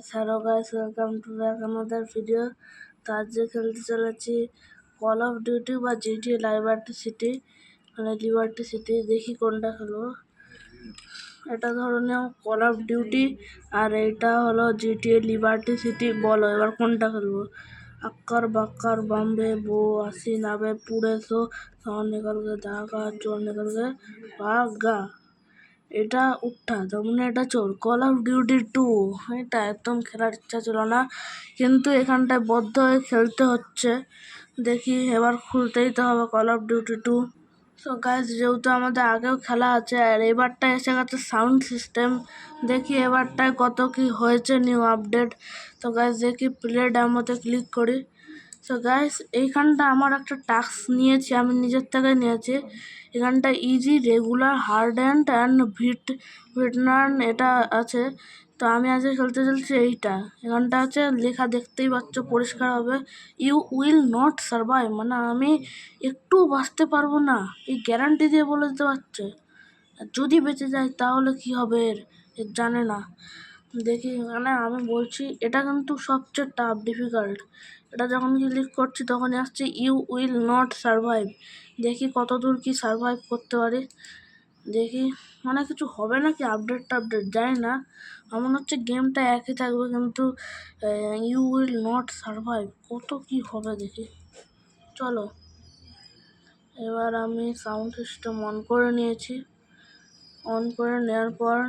Hello guys, welcome to back আমাদের video. তো আজকে খেলতে চলেছি কল অফ ডিউটি বা জিটিএ লিবার্টি সিটি, মানে লিবার্টি সিটি। দেখি কোনটা খেলবো। এটা ধরনের কল অফ ডিউটি আর এটা হলো জিটিএ লিবার্টি সিটি। বলো এবার কোনটা খেলবো। अक्कर बक्कर बम्बे बो अस्सी नब्बे पूरे सो निकल गए धागा चोर निकल गए भागा। এটা উঠা তার মানে এটা চোর। কল অফ ডিউটি 2 এটা একদম খেলার ইচ্ছা ছিল না, কিন্তু এখানটায় বদ্ধ হয়ে খেলতে হচ্ছে। দেখি এবার খুলতেই তো হবে call of duty 2। So guys, যেহেতু আমাদের আগেও খেলা আছে আর এবারটা এসে গেছে সাউন্ড সিস্টেম। দেখি এবারটায় কত কি হয়েছে নিউ আপডেট। তো গাইস দেখি প্লে ডেমোতে ক্লিক করি। সো গাইস, এইখানটা আমার একটা টাস্ক নিয়েছি, আমি নিজের থেকে নিয়েছি। এখানটা ইজি, রেগুলার, হার্ড অ্যান্ড ভিটনার্ন এটা আছে। তো আমি আজকে খেলতে চলছি এইটা। এখানটা আছে লেখা, দেখতেই পাচ্ছ পরিষ্কার হবে, ইউ উইল নট সার্ভাইভ, মানে আমি একটু বাঁচতে পারবো না, এই গ্যারান্টি দিয়ে বলে দিতে পারছে। যদি বেঁচে যায় তাহলে কি হবে এর জানে না। দেখি মানে আমি বলছি এটা কিন্তু সবচেয়ে টাফ, ডিফিকাল্ট। এটা যখন ক্লিক করছি তখনই আসছে ইউ উইল নট সার্ভাইভ। দেখি কত দূর কি সার্ভাইভ করতে পারি। দেখি মানে কিছু হবে নাকি, আপডেট জানি না। আমার হচ্ছে গেমটা একই থাকবে, কিন্তু ইউ উইল নট সার্ভাইভ কত কি হবে দেখি। চলো এবার আমি সাউন্ড সিস্টেম অন করে নিয়েছি। অন করে নেওয়ার পর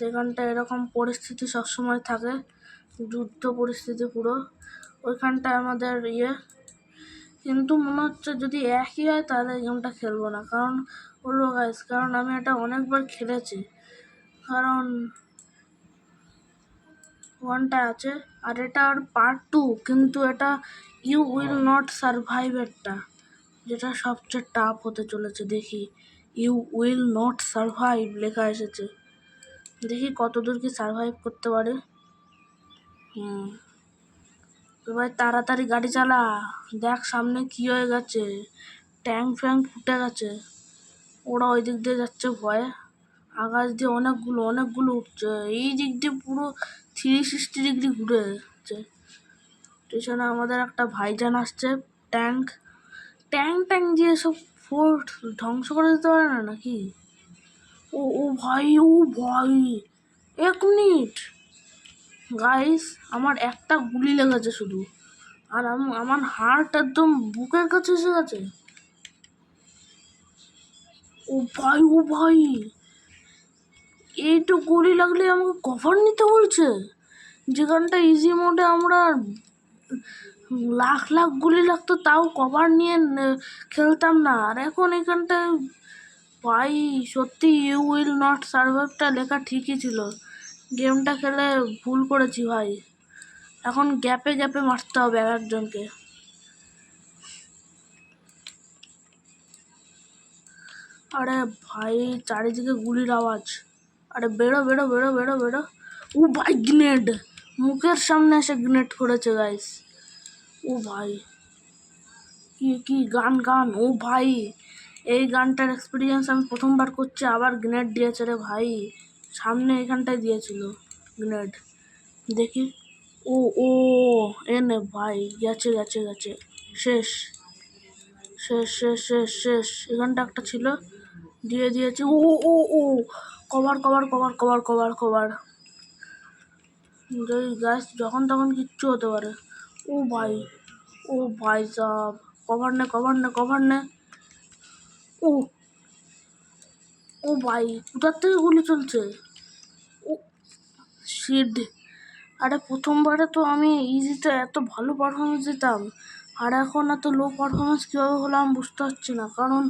এখানটা এরকম পরিস্থিতি সবসময় থাকে, যুদ্ধ পরিস্থিতি পুরো। ওইখানটায় আমাদের কিন্তু মনে হচ্ছে যদি একই হয় তাহলে গেমটা খেলবো না, কারণ বলবো গাইস, কারণ আমি এটা অনেকবার খেলেছি। কারণ ওয়ানটা আছে আর এটা আর পার্ট 2, কিন্তু এটা ইউ উইল নট সার্ভাইভ একটা, যেটা সবচেয়ে টাফ হতে চলেছে। দেখি ইউ উইল নট সার্ভাইভ লেখা এসেছে, দেখি কত দূর কি সার্ভাইভ করতে পারে। এবার তাড়াতাড়ি গাড়ি চালা, দেখ সামনে কি হয়ে গেছে, ট্যাঙ্ক ফ্যাঙ্ক ফুটে গেছে। ওরা ওই দিক দিয়ে যাচ্ছে ভয়ে, আকাশ দিয়ে অনেকগুলো উঠছে। এই দিক দিয়ে পুরো 360 ডিগ্রি ঘুরে যাচ্ছে। স্টেশনে আমাদের একটা ভাইজান আসছে, ট্যাঙ্ক দিয়ে সব ফোর্ট ধ্বংস করে দিতে পারে না নাকি। ও ভাই, এক মিনিট গাইস, আমার একটা গুলি লেগেছে শুধু, আর আমার হার্ট একদম বুকের কাছে এসে গেছে। ও ভাই, এইটু গুলি লাগলে আমাকে কভার নিতে বলছে। যেখানটা ইজি মোডে আমরা লাখ গুলি লাগতো তাও কভার নিয়ে খেলতাম না, আর এখন এখানটায় ভাই সত্যি ইউ উইল নট সার্ভাইভটা লেখা ঠিকই ছিল। গেমটা খেলে ভুল করেছি ভাই, এখন গ্যাপে মারতে হবে একজনকে। আরে ভাই চারিদিকে গুলির আওয়াজ, আরে বেরো। ও ভাই গ্রেনেড, মুখের সামনে এসে গ্রেনেড করেছে গাইস। ও ভাই কি গান। ও ভাই, এই গানটার এক্সপিরিয়েন্স আমি প্রথমবার করছি। আবার গ্রেনেড দিয়েছে রে ভাই, সামনে এখানটায় দিয়েছিল গ্রেনেড। দেখি ও এনে ভাই, গেছে শেষ। এখানটা একটা ছিল, দিয়েছি। ও কভার গাছ, যখন তখন কিচ্ছু হতে পারে। ও ভাই সাব, কভার নে। ও ভাই, কোথার থেকে গুলি চলছে। ও শিট, আরে প্রথমবারে তো আমি ইজিতে এত ভালো পারফরমেন্স দিতাম, আর এখন এত লো পারফরমেন্স কীভাবে হলো আমি বুঝতে পারছি না, কারণ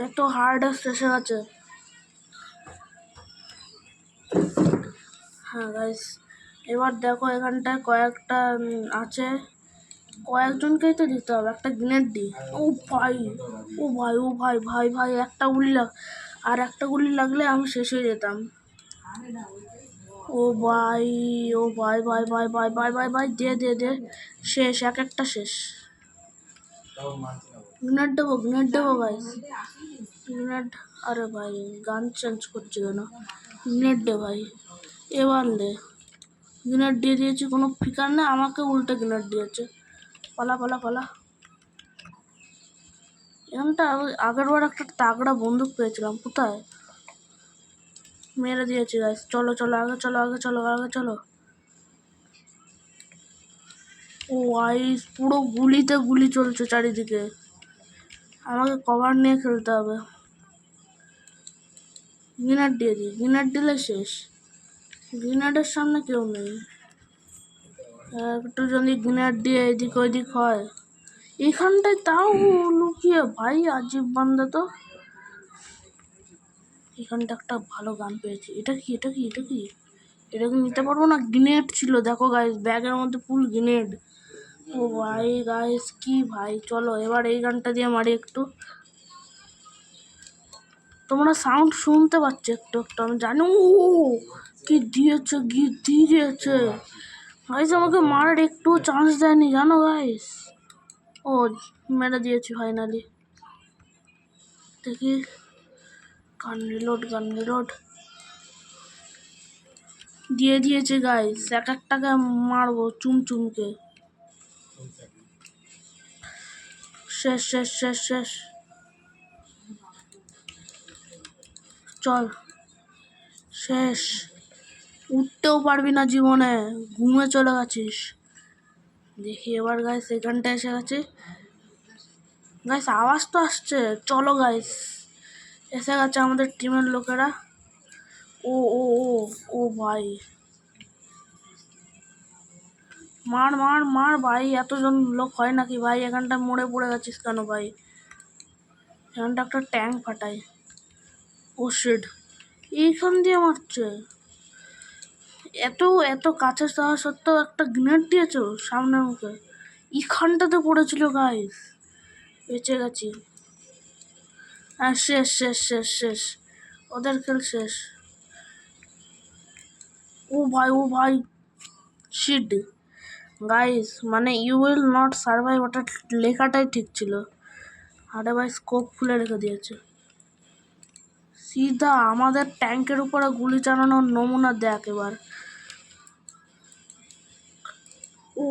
এত হার্ড এসে গেছে। হ্যাঁ গাইস, এবার দেখো এখানটায় কয়েকটা আছে, কয়েকজনকেই তো দিতে হবে। একটা গ্রেনেড দিই। ও ভাই একটা গুলি আর একটা গুলি লাগলে আমি শেষ হয়ে যেতাম। ও ভাই দে শেষ, একটা শেষ। গ্রেনেড দেবো গাইস, গ্রেনেড। আরে ভাই গান চেঞ্জ করছে কেন? গ্রেনেড দে ভাই, এবার দে। গ্রেনেড দিয়ে দিয়েছি, কোনো ফিকার না, আমাকে উল্টে গ্রেনেড দিয়েছে। পালা পালা পালা। এখানটা আগের বার একটা তাগড়া বন্দুক পেয়েছিলাম, কোথায়? মেরে দিয়েছি গাইস, চলো চলো আগে চলো আগে চলো আগে চলো। ও গাইস পুরো গুলিতে গুলি চলছে চারিদিকে, আমাকে কভার নিয়ে খেলতে হবে। গ্রেনেড দিয়ে দিই, গ্রেনেড দিলে শেষ। গ্রেনেডের সামনে কেউ নেই, একটু যদি গ্রেনেড দিয়ে এদিক ওইদিক হয়। এখানটায় তাও লুকিয়ে ভাই, আজীব বান্দা তো। এখানটা একটা ভালো গান পেয়েছি, এটা কি এটা কি এটা কি? এটা কি নিতে পারবো না? গ্রেনেড ছিল দেখো গাইস, ব্যাগের মধ্যে ফুল গ্রেনেড। ও ভাই গাইস কি ভাই, চলো এবার এই গানটা দিয়ে মারি একটু। তোমরা সাউন্ড শুনতে পাচ্ছ একটু একটু, আমি জানি। ও কি দিয়েছে, কি দিয়েছে গাইস, আমাকে মারার একটু চান্স দেয়নি জানো গাইস। ও মেরে দিয়েছি ফাইনালি। দেখি, গান রিলোড দিয়ে দিয়েছে গাইস, এক একটাকে মারবো চুমচুমকে। শেষ শেষ শেষ শেষ, চল শেষ। উঠতেও পারবি না জীবনে, ঘুমে চলে গেছিস। দেখি এবার গাইস এখানটা এসে গেছে গাইস, আওয়াজ তো আসছে। চলো গাইস, এসে গেছে আমাদের টিমের লোকেরা। ও ও ও ও ভাই, মার মার মার ভাই, এতজন লোক হয় নাকি ভাই? এখানটা মরে পড়ে গেছিস কেন ভাই? এখানটা একটা ট্যাঙ্ক ফাটাই। ও শিট, এইখান দিয়ে মারছে। এত এত কাছে যাওয়া সত্ত্বেও একটা গ্রেনেড দিয়েছো সামনে মুখে। এখানটাতে পড়েছিল গাইস, বেঁচে গেছি। হ্যাঁ শেষ শেষ শেষ শেষ, ওদের খেল শেষ। ও ভাই শিট গাইস, মানে ইউ উইল নট সার্ভাইভ, ওটা লেখাটাই ঠিক ছিল। আরে ভাই স্কোপ খুলে রেখে দিয়েছে। সিধা আমাদের ট্যাঙ্কের উপরে গুলি চালানোর নমুনা দেখ এবার। ও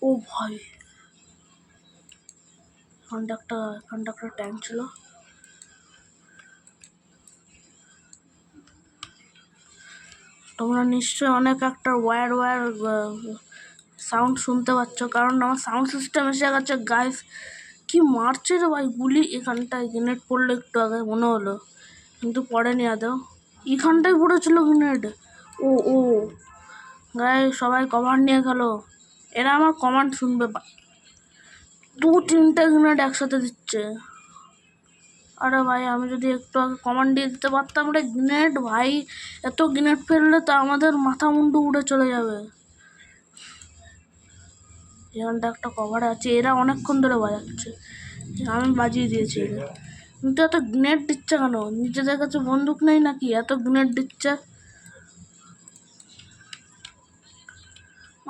ও ভাই, এখানটা একটা ট্যাঙ্ক ছিল। তোমরা নিশ্চয়ই অনেক একটা ওয়্যার সাউন্ড শুনতে পাচ্ছ, কারণ আমার সাউন্ড সিস্টেম এসে গেছে গাইস। কি মারছে রে ভাই গুলি, এখানটায় গ্রেনেড পড়লো একটু আগে মনে হলো, কিন্তু পড়েনি আদৌ। এখানটায় পড়েছিল গ্রেনেড। ও ও গাইস সবাই কভার নিয়ে গেল, এরা আমার কমান্ড শুনবে। দু তিনটে গ্রেনেড একসাথে দিচ্ছে। আরে ভাই আমি যদি একটু আগে কমান্ড দিয়ে দিতে পারতাম রে, গ্রেনেড ভাই, এত গ্রেনেড ফেললে তো আমাদের মাথা মুন্ডু উড়ে চলে যাবে। এখানটা একটা কভারে আছে, এরা অনেকক্ষণ ধরে বাজাচ্ছে, আমি বাজিয়ে দিয়েছি এদের। কিন্তু এত গ্রেনেড দিচ্ছে কেন? নিজেদের কাছে বন্দুক নেই নাকি এত গ্রেনেড দিচ্ছে?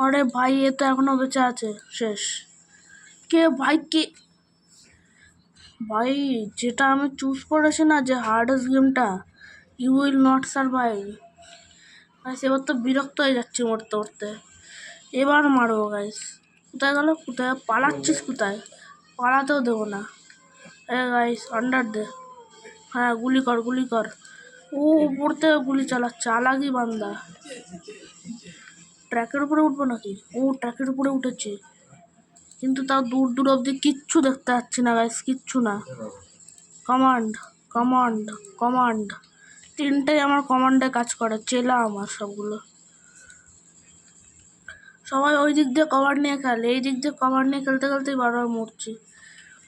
আরে ভাই এ তো এখনো বেঁচে আছে। শেষ। কে ভাই কে? ভাই যেটা আমি চুজ করেছি না, যে হার্ডেস্ট গেমটা, you will not survive, guys এবার তো বিরক্ত হয়ে যাচ্ছি মরতে মরতে। এবার মারবো গাইস। কোথায় গেল? কোথায় পালাচ্ছিস? কোথায়? পালাতেও দেবো না। গাইস আন্ডার দে। হ্যাঁ গুলি কর গুলি কর। ও উপর থেকে গুলি চালাচ্ছে, আলাগি বান্দা। ট্র্যাকের উপরে উঠবো নাকি? ও ট্র্যাকের উপরে উঠেছে, কিন্তু তাও দূর দূর অব্দি কিচ্ছু দেখতে পাচ্ছি না গাইস, কিচ্ছু না। কমান্ড কমান্ড কমান্ড, তিনটেই আমার কমান্ডে কাজ করে, চেলা আমার সবগুলো। সবাই ওই দিক দিয়ে কভার নিয়ে খেলে, এই দিক দিয়ে কভার নিয়ে খেলতে খেলতেই বারবার মরছি।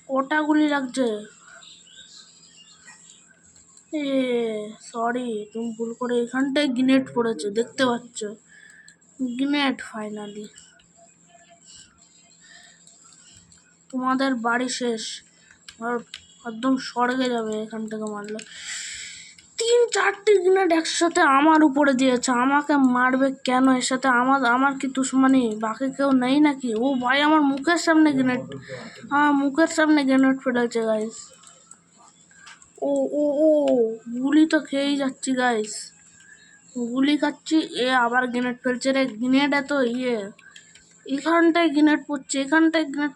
কটা গুলি লাগছে? এ সরি, তুমি ভুল করে এখানটায় গ্রেনেড পড়েছে, দেখতে পাচ্ছ? Grenade finally. তোমাদের বাড়ি শেষ, আর একদম স্বর্গে যাবে এখান থেকে মারলে। 3-4টি গ্রেনেড একসাথে আমার উপরে দিয়েছে, আমাকে মারবে কেন? এর সাথে আমার কি দুশ্মনী? বাকি কেউ নেই নাকি? ও ভাই আমার মুখের সামনে গ্রেনেড ফেলেছে গাইস। ও ও ও গুলি তো খেয়েই যাচ্ছি গাইস, গুলি খাচ্ছি। এ আবার গ্রেনেড ফেলছে রে, গ্রেনেড এত এখানটায় গ্রেনেড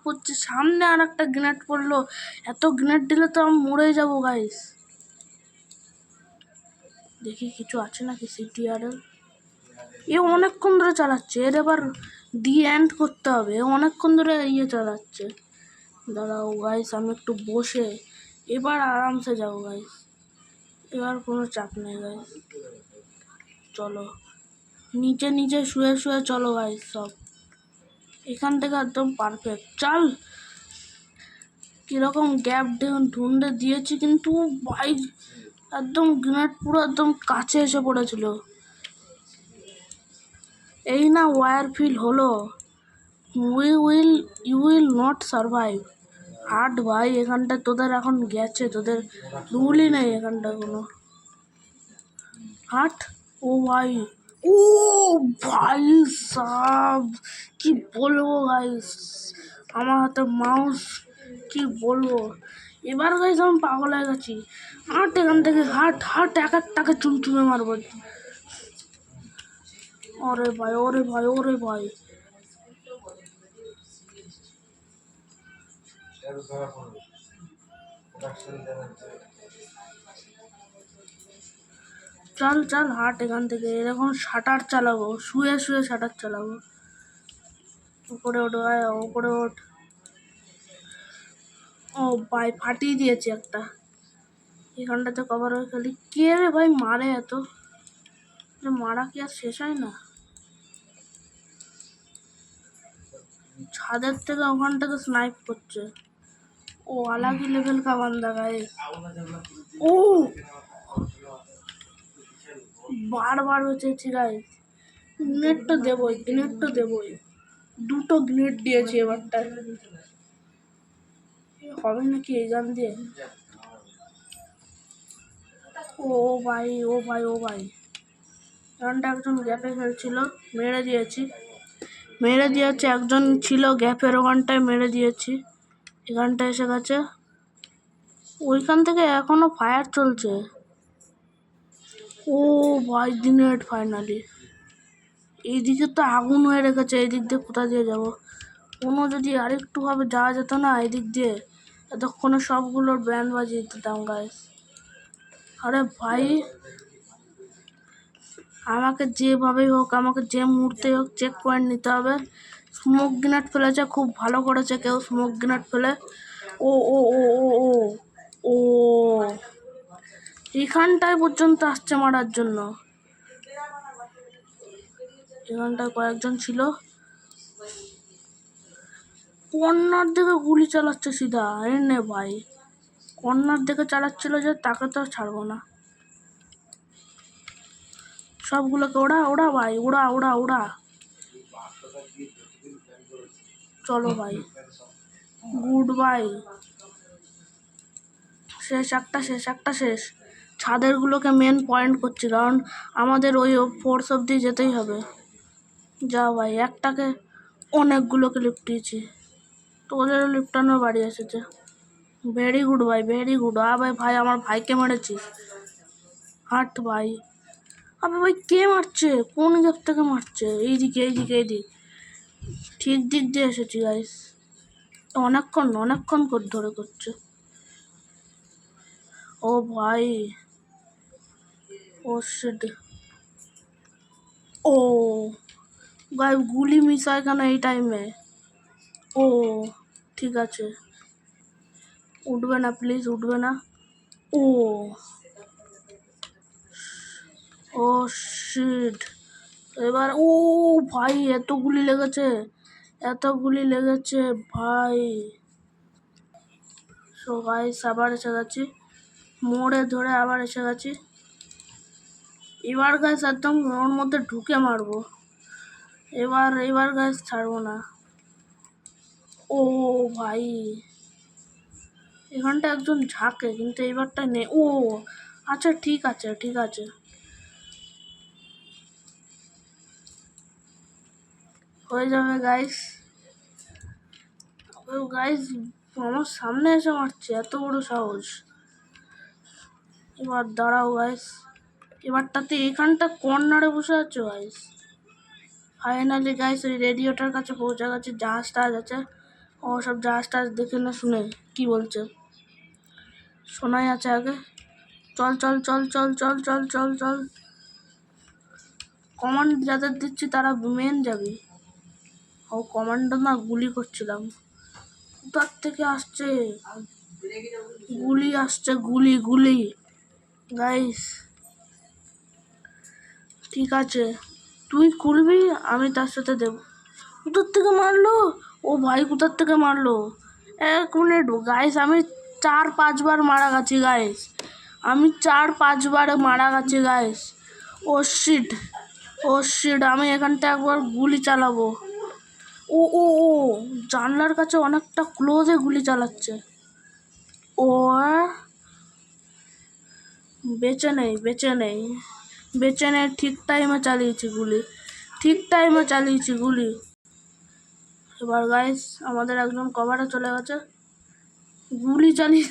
পড়ছে, সামনে আর একটা গ্রেনেড পড়লো। এত গ্রেনেড দিলে তো আমি মরে যাবো গাইস। দেখি কিছু আছে নাকি সিটিআরএল। এ অনেকক্ষণ ধরে চালাচ্ছে, এর এবার এন্ড করতে হবে। অনেকক্ষণ ধরে চালাচ্ছে। দাঁড়াও গাইস, আমি একটু বসে এবার আরামসে যাবো গাইস, এবার কোনো চাপ নেই গাইস। চলো নিচে শুয়ে চলো গাইস সব, এখান থেকে একদম পারফেক্ট। চল, কিরকম গ্যাপ ঢুন্ডে দিয়েছি, কিন্তু ভাই একদম গ্রেনেড পুরো একদম কাছে এসে পড়েছিল। এই না ওয়ার ফিল হলো, ইউ উইল নট সার্ভাইভ। হাট ভাই, এখানটা তোদের এখন গেছে, তোদের রুলই নেই এখানটা কোনো। হাট। ও ভাই, ও ভাই সাব, কি বলবো গাইস, আমার হাতে মাউস, কি বলবো। এবার গাইস আমি পাগল হয়ে গেছি। হাট এখান থেকে, হাট এক একটাকে চুমচুমে মারবো। ওরে ভাই। চল হাট এখান থেকে, এরকম শাটার চালাবো, শুয়ে শাটার চালাবো। উপরে ওঠ ভাই, উপরে ওঠ। ও ভাই ফাটিয়ে দিয়েছে একটা, এখানটাতে কভার হয়ে খালি। কে রে ভাই মারে এত? মারা কি আর শেষ হয় না? ছাদের থেকে ওখানটাতে স্নাইপ করছে। ও আলাগি লেভেল কা বান্দা গাইস। ও বারবার বেঁচেছি গাইস। গ্রেনেড তো দেবই, দুটো গ্রেনেড দিয়েছি এবারটা। হবে নাকি এই গান দিয়ে? ও ভাই এখানটা একজন গ্যাপে খেলছিল, মেরে দিয়েছি। একজন ছিল গ্যাপের ওখানটায়, মেরে দিয়েছি। এখানটা এসে গেছে, ওইখান থেকে এখনো ফায়ার চলছে। ও ভাই গ্রেনেড ফাইনালি। এইদিকে তো আগুন হয়ে রেখেছে, এই দিক দিয়ে কোথা দিয়ে যাবো? কোনো যদি আরেকটু ভাবে যাওয়া যেত না এদিক দিয়ে, এতক্ষণে সবগুলোর ব্যান্ড বাজিয়ে দিতাম গাইস। আরে ভাই, আমাকে যেভাবেই হোক, আমাকে যে মুহূর্তে হোক চেক পয়েন্ট নিতে হবে। স্মোক গ্রেনেড ফেলেছে, খুব ভালো করেছে কেউ স্মোক গ্রেনেড ফেলে। ও ও ও ও ও ও এখানটায় পর্যন্ত আসছে মারার জন্য। এখানটায় কয়েকজন ছিল, কর্নার দিকে গুলি চালাচ্ছে সিধা। এনে ভাই কর্নার দিকে চালাচ্ছিল যে, তাকে তো ছাড়বো না। সবগুলোকে ওড়া ভাই, ওড়া। চলো ভাই, গুড বাই। শেষ একটা শেষ। ছাদের গুলোকে মেন পয়েন্ট করছি, কারণ আমাদের ওই ফোর্স অব্দি যেতেই হবে। যা ভাই, একটাকে অনেকগুলোকে লিপটিয়েছি, তোদেরও লিপটানোর বাড়ি এসেছে। ভেরি গুড ভাই, ভেরি গুড। ভাই আমার ভাইকে মেরেছিস। হাট ভাই, ভাই কে মারছে? কোন গ্যাপ থেকে মারছে? এইদিক ঠিক দিক দিয়ে এসেছি গাইস। অনেকক্ষণ ধরে করছে। ও ভাই, ও শিট। ও ভাই গুলি মিস হয় কেন এই টাইমে? ও ঠিক আছে, উঠবে না প্লিজ, উঠবে না। ও ও শিট। এবার ভাই এত গুলি লেগেছে ভাই। সো গাইস আবার এসে গেছি, মোড়ে ধরে আবার এসে গেছি। এবার গাইস একদম ওর মধ্যে ঢুকে মারবো। এবার গাইস ছাড়বো না। ও ভাই, এখানটা একজন ঝাঁকে, কিন্তু এইবারটা নেই। আচ্ছা ঠিক আছে ঠিক আছে, হয়ে যাবে গাইস। গাইস আমার সামনে এসে মারছে, এত বড় সাহস। এবার দাঁড়াও গাইস, এবারটাতে এখানটা কর্নারে বসে আছো গাইস। ফাইনালি গাইস ওই রেডিওটার কাছে পৌঁছে গেছে, জাহাজ টাহাজ আছে। ও সব জাহাজ টাহাজ দেখে না শুনে কি বলছে, শোনাই আছে আগে। চল চল চল চল চল চল চল চল, কমান্ড যাদের দিচ্ছি তারা মেন যাবে। ও কমান্ডার না, গুলি করছিলাম, কোথার থেকে আসছে গুলি, আসছে গুলি গুলি গাইস। ঠিক আছে তুই খুলবি, আমি তার সাথে দেব। কোথার থেকে মারলো ও ভাই, কোথার থেকে মারলো? 1 মিনিট গাইস, আমি 4-5 বার মারা গেছি গাইস, আমি 4-5 বার মারা গেছি গাইস। ও শিট, ও শিট, আমি এখানটা একবার গুলি চালাবো। ও ও ও জানলার কাছে অনেকটা ক্লোজে গুলি চালাচ্ছে। ও বেঁচে নেই বেঁচে নেই বেঁচে নেই, ঠিক টাইমে চালিয়েছি গুলি, ঠিক টাইমে চালিয়েছি গুলি। এবার গাইস আমাদের একজন কভারে চলে গেছে, গুলি চালিয়ে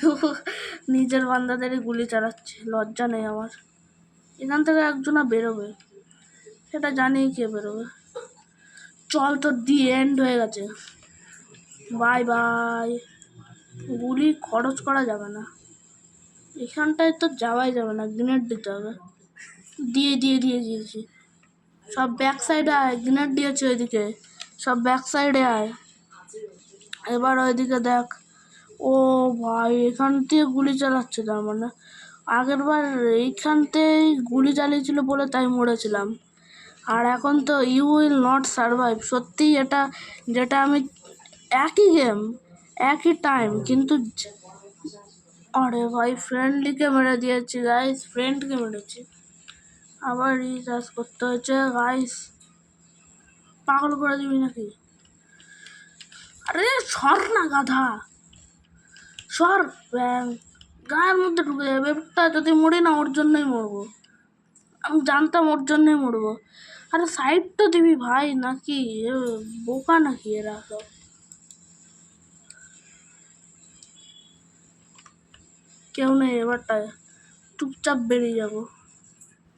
নিজের বান্দাদের গুলি চালাচ্ছে, লজ্জা নেই আমার। এখান থেকে একজনা বেরোবে, সেটা জানি কে বেরোবে। চল তো, দি এন্ড হয়ে গেছে, বাই বাই। গুলি খরচ করা যাবে না, এখানটায় তো যাওয়াই যাবে না, গ্রেনেড দিতে হবে। দিয়েছি সব ব্যাক সাইডে আয়, গ্রেনেড দিয়েছে ওইদিকে, সব ব্যাক সাইডে আয়। এবার ওইদিকে দেখ, ও ভাই এখান থেকে গুলি চালাচ্ছে, তার মানে আগের বার এইখানতেই গুলি চালিয়েছিল বলে তাই মরেছিলাম। আর এখন তো ইউ উইল নট সার্ভাইভ, সত্যিই এটা, যেটা আমি একই গেম একই টাইম কিন্তু। আরে ভাই ফ্রেন্ডলিকে মেরে দিয়েছি গাইস, ফ্রেন্ডকে মেরেছি, আবার রিচার্জ করতে হয়েছে গাইস। পাগল করে দিবি নাকি? আরে সর না গাধা, সর, গায়ের মধ্যে ঢুকে যাবে। এবারটা যদি মরি না, ওর জন্যই মরবো, আমি জানতাম ওর জন্যই মরবো। আরে সাইড তো দিবি ভাই, নাকি বোকা নাকি এরা সব? কেউ নেই এবারটায়, চুপচাপ বেরিয়ে যাব।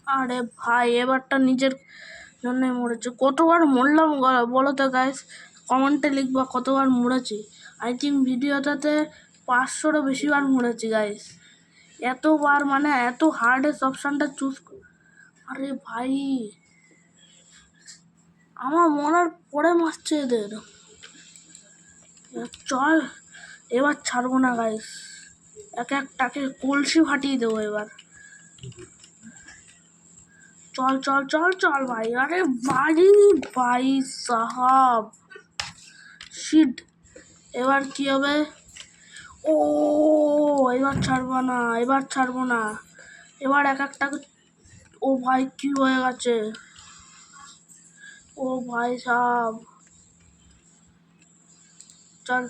আরে ভাই এবারটা নিজের জন্যই মরেছে। কতবার মরলাম বলো তো গাইস, কমেন্টে লিখবা কতবার মরেছি। আই থিঙ্ক ভিডিওটাতে 500রও বেশিবার মরেছি গাইস, এতবার মানে এত হার্ডেস্ট অপশানটা চুজ। আরে ভাই আমার মরার পরে মারছে এদের। চল এবার ছাড়বো না গাইস, এক একটাকে কলসি ফাটিয়ে দেবো এবার। চল চল চল চল ভাই, আরে বাড়ি ভাই সাহাব, শিট। এবার কি হবে? ও এবার ছাড়বো না, এবার ছাড়বো না, এবার এক একটাকে। ও ভাই কি হয়ে গেছে, ও ভাই সাহাব। চল,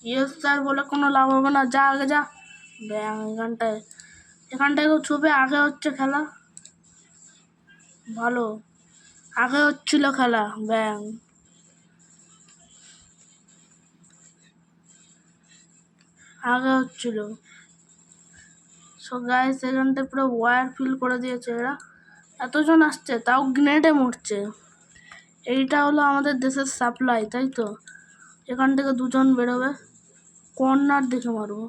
ইয়েস স্যার বলে কোনো লাভ হবে না, যা আগে যা। ব্যাং, এখানটায় কেউ ছুপে, আগে হচ্ছে খেলা ভালো, আগে হচ্ছিল খেলা, ব্যাং আগে হচ্ছিল। সো গাইস এখানটায় পুরো ওয়্যার ফিল করে দিয়েছে এরা, এতজন আসছে তাও গ্রেনেডে মরছে। এইটা হলো আমাদের দেশের সাপ্লাই, তাই তো? এখান থেকে দুজন বেরোবে, কর্নার দেখে মারবো,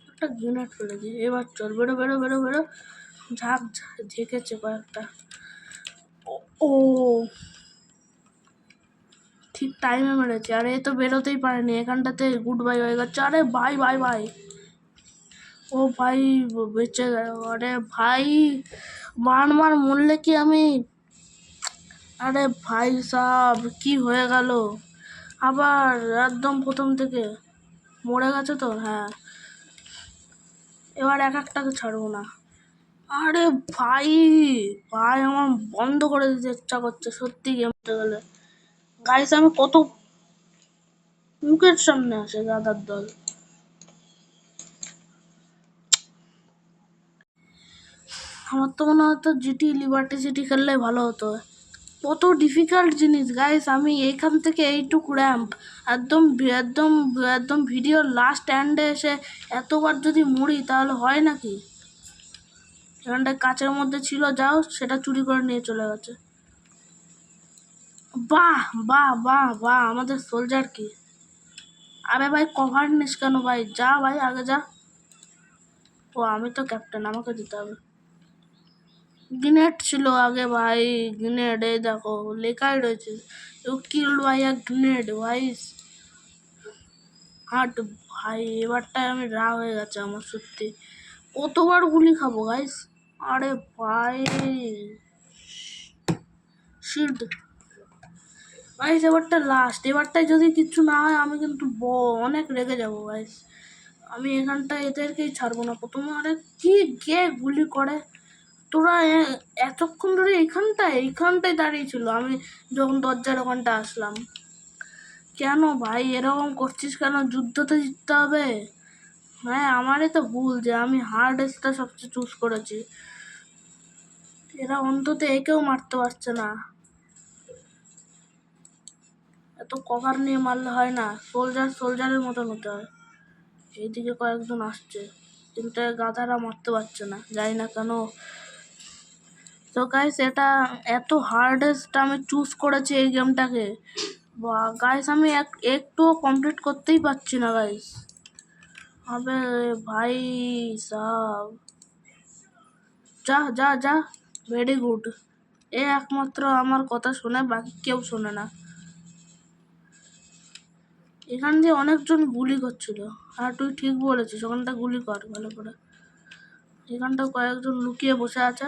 একটা গ্রেনেড ফেলে দিই। এবার চল, বেরো বেরো বেরো বেরো, ঝাঁক ঝেঁকেছে কয়েকটা। ও ঠিক টাইমে মেরেছে, আরে এ তো বেরোতেই পারেনি, এখানটাতে গুড বাই হয়ে গেছে। আরে বাই বাই বাই, ও ভাই বেঁচে গেল। আরে ভাই মার মরলে কি আমি? আরে ভাই সাব কি হয়ে গেল? আবার একদম প্রথম থেকে মরে গেছে তো, হ্যাঁ। এবার এক একটাকে ছাড়বো না। আরে ভাই ভাই আমার বন্ধ করে দিতে ইচ্ছা করছে সত্যি গেমতে গেলে। গাইস আমি কত মুখের সামনে আসে গাদার দল। আমার তো মনে হতো জিটি লিবার্টি সিটি খেললে ভালো হতো। কত ডিফিকাল্ট জিনিস গাইস, আমি এইখান থেকে এইটুকু র্যাম্প একদম একদম একদম ভিডিওর লাস্ট এন্ডে এসে এতবার যদি মরি তাহলে হয় নাকি? এখানটায় কাচের মধ্যে ছিল, যাও সেটা চুরি করে নিয়ে চলে গেছে। বাহ বাহ বাহ বাহ, আমাদের সোলজার কি! আরে ভাই কভার নিস কেন ভাই? যা ভাই আগে যা। ও আমি তো ক্যাপ্টেন, আমাকে দিতে হবে। গ্রেনেড ছিল আগে ভাই, গ্রেনেড এই দেখো লেখাই রয়েছে, you killed by a grenade ভাই। হাট ভাই, এবারটায় আমি রাগ হয়ে গেছে আমার সত্যি। কতবার গুলি খাবো গাইস? আরে ভাই শিট গাইস, এবারটা লাস্ট, এবারটায় যদি কিচ্ছু না হয় আমি কিন্তু অনেক রেগে যাবো গাইস। আমি এখানটায় এদেরকেই ছাড়বো না প্রথমে। আরে কি কে গুলি করে! তোরা এতক্ষণ ধরে এইখানটায় দাঁড়িয়ে ছিল আমি যখন দরজার ওখানটা আসলাম। কেন ভাই এরকম করছিস কেন? যুদ্ধতে জিততে হবে। হ্যাঁ আমারই তো ভুল যে আমি হার্ডেস্টটা সবচেয়ে চুজ করেছি। এরা অন্তত একেও মারতে পারছে না। এত কভার নিয়ে মারলে হয় না, সোলজারের মতন হতে হয়। এইদিকে কয়েকজন আসছে কিন্তু গাধারা মারতে পারছে না, জানি না কেন। তো গাইস এটা এত হার্ডেস্ট আমি চুজ করেছি এই গেমটাকে। গাইস আমি একটুও কমপ্লিট করতেই পারছি না গাইস। আবে ভাই সাব, যা যা যা, ভেরি গুড। এ একমাত্র আমার কথা শোনে, বাকি কেউ শোনে না। এখান দিয়ে অনেকজন গুলি করছিল। আর তুই ঠিক বলেছিস, ওখানটা গুলি কর ভালো করে। এখানটা কয়েকজন লুকিয়ে বসে আছে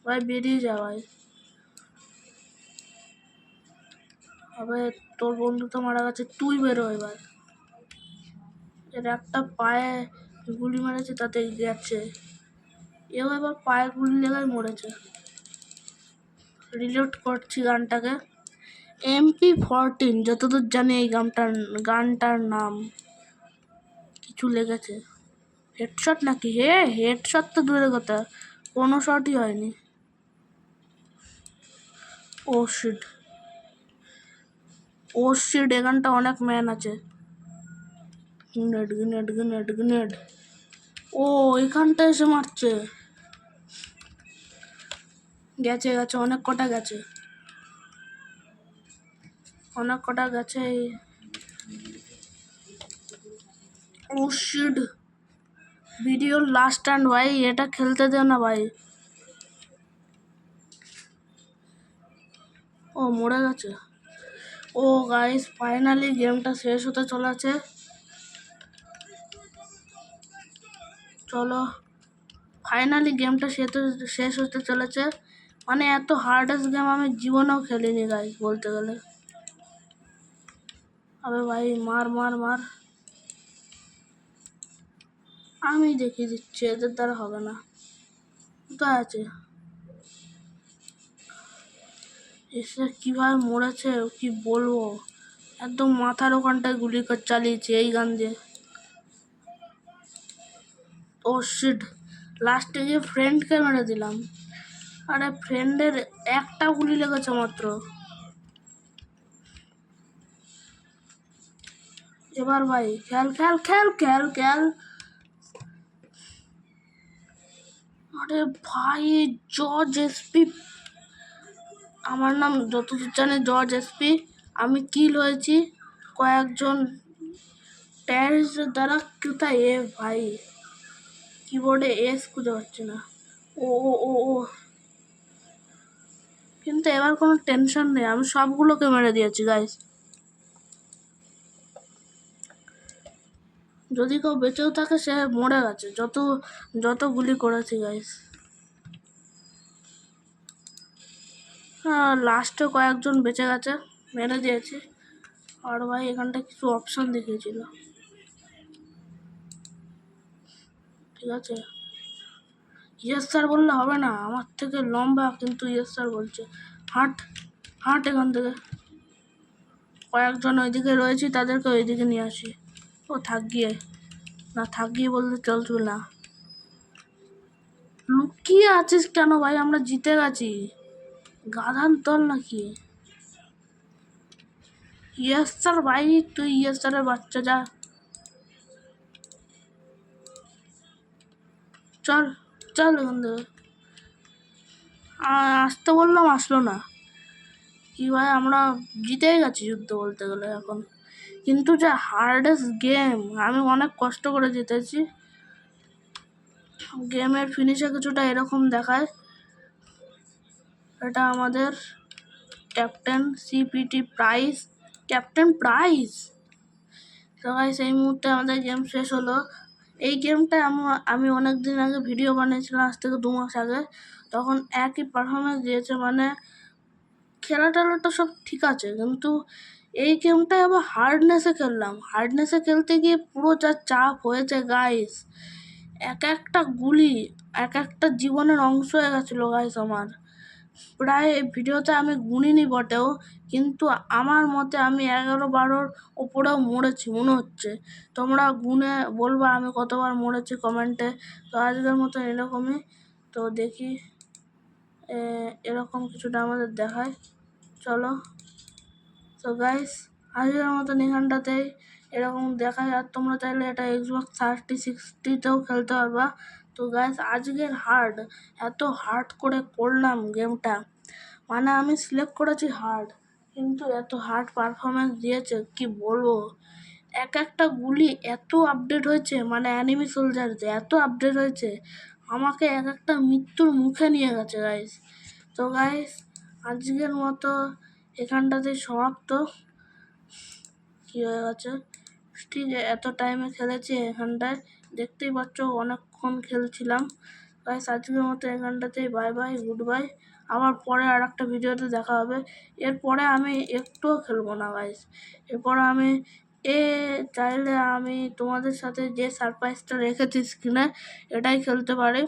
ভাই, বেরিয়ে যা ভাই। আবে তোর বন্ধু তো মারা গেছে, তুই বেরো এবার। এর একটা পায়ে গুলি মেরেছে তাতে গেছে, এও এবার পায়ে গুলি লেগে মরেছে। রিলোড করছি গানটাকে। MP14 যতদূর জানি এই গানটার নাম। কিছু লেগেছে, হেডশট নাকি? হেডশট তো দূরের কথা, কোনো শটই হয়নি। ও শিট ও শিট, এখানটা অনেক ম্যান আছে। Grenade grenade grenade grenade. ও এখানটা এসে মারছে। গেছে গেছে, অনেক কটা গেছে, অনেক কটা গেছে। ও শিট, ভিডিওর লাস্ট টার্ন ভাই, এটা খেলতে দে না ভাই। ও মরে গেছে। ও গাইস ফাইনালি গেমটা শেষ হতে চলেছে। চলো ফাইনালি গেমটা শেষ হতে চলেছে। মানে এত হার্ডেস্ট গেম আমি জীবনেও খেলিনি গাইস বলতে গেলে। আবে ভাই মার মার মার, আমি দেখিয়ে দিচ্ছি, এদের দ্বারা হবে না। কোথায় আছে? এসে কিভাবে মরেছে কি বলবো, একদম মাথার ওখানটায় গুলি করে চালিয়েছে এই গান দিয়ে। ও শিট, লাস্টে গিয়ে ফ্রেন্ডকে মেরে দিলাম। আরে ফ্রেন্ডের একটা গুলি লেগেছে মাত্র। এবার ভাই খেল খেল খেল খেল খেল। আরে ভাই জর্জ এসপি, আমার নাম যতদূর জানে জর্জ এসপি। আমি কিল হয়েছি কয়েকজন টেররিস্টের দ্বারা। কোথায় এ ভাই, কিবোর্ডে এস খুঁজে পাচ্ছি না। ও ও ও ও, কিন্তু এবার কোনো টেনশন নেই, আমি সবগুলোকে মেরে দিয়েছি গাইস। যদি কেউ বেঁচেও থাকে সে মরে গেছে, যত গুলি করেছি গাইস। লাস্টে কয়েকজন বেঁচে গেছে, মেরে দিয়েছি। আর ভাই এখানটা কিছু অপশন দেখিয়েছিল, ঠিক আছে। ইয়েস স্যার বললে হবে না, আমার থেকে লম্বা কিন্তু ইয়েস স্যার বলছে। হাঁট হাঁট এখান থেকে। কয়েকজন ওইদিকে রয়েছি, তাদেরকে ওইদিকে নিয়ে আসি। ও থাক গিয়ে, না থাক গিয়ে বলতে চলবে না। লুকিয়ে আছিস কেন ভাই? আমরা জিতে গেছি। গাধার দল নাকি? ইয়েস স্যার ভাই, তুই ইয়েস স্যারের বাচ্চা, যা চল চল এখান থেকে। আসতে বললাম আসলো না কি ভাই? আমরা জিতেই গেছি যুদ্ধ বলতে গেলে এখন। কিন্তু যে হার্ডেস্ট গেম, আমি অনেক কষ্ট করে জিতেছি। গেমের ফিনিশে কিছুটা এরকম দেখায়। এটা আমাদের captain CPT prize, captain prize. সবাই সেই মুহূর্তে আমাদের গেম শেষ হলো। এই গেমটা আমি অনেক দিন আগে ভিডিও বানিয়েছিলাম, আজ থেকে 2 মাস আগে। তখন একই পারফরমেন্স দিয়েছে, মানে খেলা টেলাটা সব ঠিক আছে, কিন্তু এই গেমটায় আবার হার্ডনেসে খেললাম। হার্ডনেসে খেলতে গিয়ে পুরো যা চাপ হয়েছে গাইস, এক একটা গুলি এক একটা জীবনের অংশ হয়ে গেছিলো গাইস আমার। প্রায় ভিডিওতে আমি গুনিনি বটেও, কিন্তু আমার মতে আমি 11-12 ওপরেও মরেছি মনে হচ্ছে। তোমরা গুনে বলবা আমি কতবার মরেছি কমেন্টে। তো আজকের মতো এরকমই। তো দেখি এরকম কিছুটা আমাদের দেখায়। চলো। তো গাইস আজকের মতন এখানটাতেই এরকম দেখায়। আর তোমরা চাইলে এটা Xbox 3060-তেও খেলতে পারবা। তো গাইস আজকের এত হার্ড করে করলাম গেমটা, মানে আমি সিলেক্ট করেছি হার্ড, কিন্তু এত হার্ড পারফরমেন্স দিয়েছে কি বলবো। এক একটা গুলি এত আপডেট হয়েছে, মানে অ্যানিমি সোলজারদের এত আপডেট হয়েছে, আমাকে এক একটা মৃত্যুর মুখে নিয়ে গেছে গাইস। তো গাইস আজকের মতো এখানটাতে সমাপ্ত। কি হয়ে গেছে ঠিক এত টাইমে খেলেছি এখানটায়, দেখতেই পাচ্ছ অনেকক্ষণ খেলছিলাম। গাইস আজকের মতো এখানটাতেই বাই বাই, গুড বাই। আবার পরে আর একটা ভিডিওতে দেখা হবে। এরপরে আমি একটুও খেলবো না গাইস। এরপরে আমি চাইলে আমি তোমাদের সাথে যে সারপ্রাইজটা রেখেছি স্ক্রিনে, এটাই খেলতে পারি।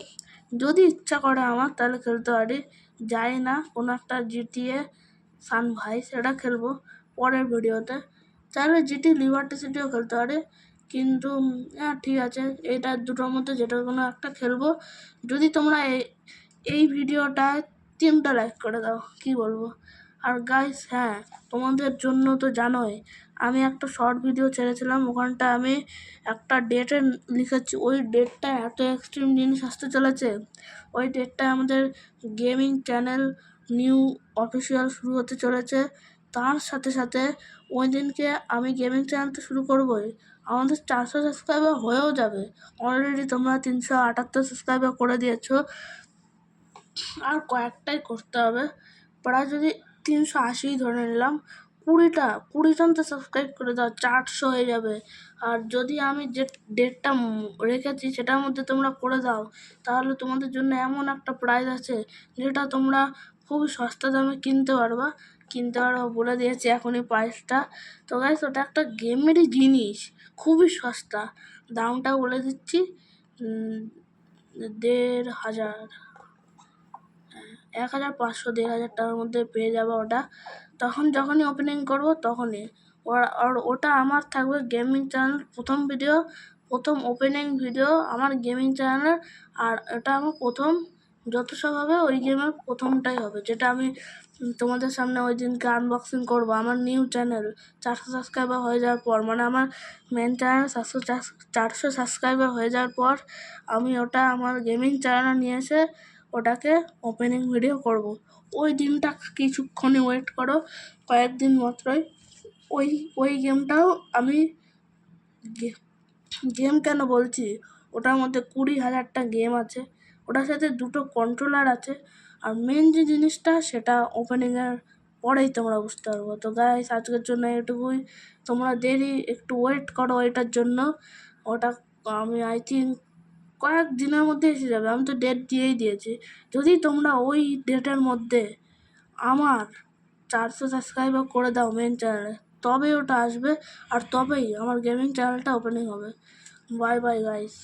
যদি ইচ্ছা করে আমার তাহলে খেলতে পারি। যাই না, কোনো একটা GTA সানভাইস এটা খেলবো পরের ভিডিওতে। চাইলে জিটি লিবার্টি সিটিও খেলতে পারি, কিন্তু ঠিক আছে, এটা দুটোর মধ্যে যেটা কোনো একটা খেলবো। যদি তোমরা এই ভিডিওটায় 3টা লাইক করে দাও, কি বলবো। আর গাইস হ্যাঁ, তোমাদের জন্য তো জানোই আমি একটা শর্ট ভিডিও ছেড়েছিলাম, ওখানটা আমি একটা ডেটে লিখেছি। ওই ডেটটা এত এক্সট্রিম জিনিস আসতে চলেছে। ওই ডেটটায় আমাদের গেমিং চ্যানেল নিউ অফিসিয়াল শুরু হতে চলেছে। তার সাথে সাথে ওই দিনকে আমি গেমিং চ্যানেলটা শুরু করবোই। আমাদের 400 সাবস্ক্রাইবার হয়েও যাবে। অলরেডি তোমরা 378 সাবস্ক্রাইবার করে দিয়েছো, আর কয়েকটাই করতে হবে। প্রায় যদি 380 ধরে নিলাম, 20জন তো সাবস্ক্রাইব করে দাও, 400 হয়ে যাবে। আর যদি আমি যে ডেটটা রেখেছি সেটার মধ্যে তোমরা করে দাও, তাহলে তোমাদের জন্য এমন একটা প্রাইজ আছে যেটা তোমরা খুবই সস্তা দামে কিনতে পারবা বলে দিয়েছি এখনই প্রাইসটা। তো গাইস ওটা একটা গেমেরই জিনিস, খুবই সস্তা। দামটা বলে দিচ্ছি, 1500, 1500, 1500 টাকার মধ্যে পেয়ে যাবো ওটা। তখন যখনই ওপেনিং করবো তখনই। আর ওটা আমার থাকবে গেমিং চ্যানেল প্রথম ওপেনিং ভিডিও আমার গেমিং চ্যানেলের। আর এটা আমার প্রথম, যত সব হবে ওই গেমের প্রথমটাই হবে, যেটা আমি তোমাদের সামনে ওই দিনকে আনবক্সিং করবো। আমার নিউ চ্যানেল 400 সাবস্ক্রাইবার হয়ে যাওয়ার পর, মানে আমার মেন চ্যানেল 400 সাবস্ক্রাইবার হয়ে যাওয়ার পর আমি ওটা আমার গেমিং চ্যানেলে নিয়ে এসে ওটাকে ওপেনিং ভিডিও করব। ওই দিনটা কিছুক্ষণে ওয়েট করো, কয়েকদিন মাত্রই। ওই গেমটাও আমি গেম কেন বলছি, ওটার মধ্যে 20,000টা গেম আছে, ওটার সাথে 2টো কন্ট্রোলার আছে। আর মেন যে জিনিসটা সেটা ওপেনিংয়ের পরেই তোমরা বুঝতে পারবো। তো গাইস আজকের জন্য এটুকুই, তোমরা একটু ওয়েট করো এটার জন্য। ওটা আমি আই থিঙ্ক কয়েক দিনের মধ্যে এসে যাবে, আমি তো ডেট দিয়েই দিয়েছি। যদি তোমরা ওই ডেটের মধ্যে আমার 400 সাবস্ক্রাইবার করে দাও মেন চ্যানেলে, তবেই ওটা আসবে, আর তবেই আমার গেমিং চ্যানেলটা ওপেনিং হবে। Bye bye guys.